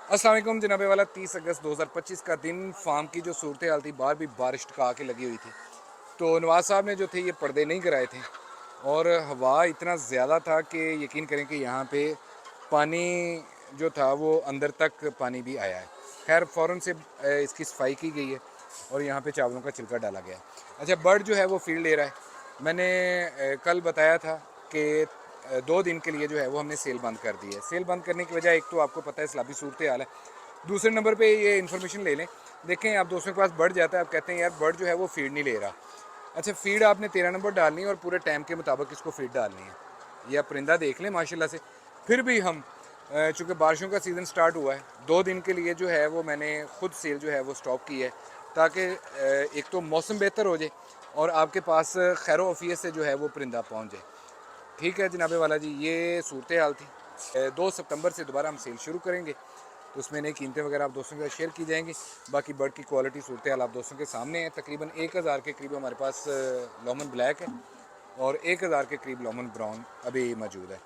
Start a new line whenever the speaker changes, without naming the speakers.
अस्सलाम वालेकुम जनाबे वाला 30 अगस्त 2025 का दिन फार्म की जो सूरत हाल थी बाहर भी बारिश टका के लगी हुई थी। तो नवाज साहब ने जो थे ये पर्दे नहीं कराए थे और हवा इतना ज़्यादा था कि यकीन करें कि यहाँ पे पानी जो था वो अंदर तक पानी भी आया है। खैर फ़ौरन से इसकी सफाई की गई है और यहाँ पे चावलों का छिलका डाला गया है। अच्छा, बर्ड जो है वो फील्ड ले रहा है। मैंने कल बताया था कि 2 दिन के लिए जो है वो हमने सेल बंद कर दी है। सेल बंद करने की वजह एक तो आपको पता है सैलाबी सूरत हाल है, दूसरे नंबर पे ये इन्फॉर्मेशन ले लें। देखें, आप दोस्तों के पास बर्ड जाता है, आप कहते हैं यार बर्ड जो है वो फीड नहीं ले रहा। अच्छा, फीड आपने 13 नंबर डालनी है और पूरे टाइम के मुताबिक इसको फीड डालनी है। या परिंदा देख लें माशाल्लाह से। फिर भी हम चूँकि बारिशों का सीज़न स्टार्ट हुआ है, 2 दिन के लिए जो है वो मैंने ख़ुद सेल जो है वो स्टॉप की है, ताकि एक तो मौसम बेहतर हो जाए और आपके पास खैर वफ़ियत से जो है वो परिंदा पहुँच जाए। ठीक है जनाबे वाला जी, ये सूरत हाल थी। 2 सितंबर से दोबारा हम सेल शुरू करेंगे, तो उसमें नई कीमतें वगैरह आप दोस्तों के साथ शेयर की जाएंगी। बाकी बर्ड की क्वालिटी सूरत हाल आप दोस्तों के सामने है। तकरीबन 1000 के करीब हमारे पास लॉमन ब्लैक है और 1000 के करीब लॉमन ब्राउन अभी मौजूद है।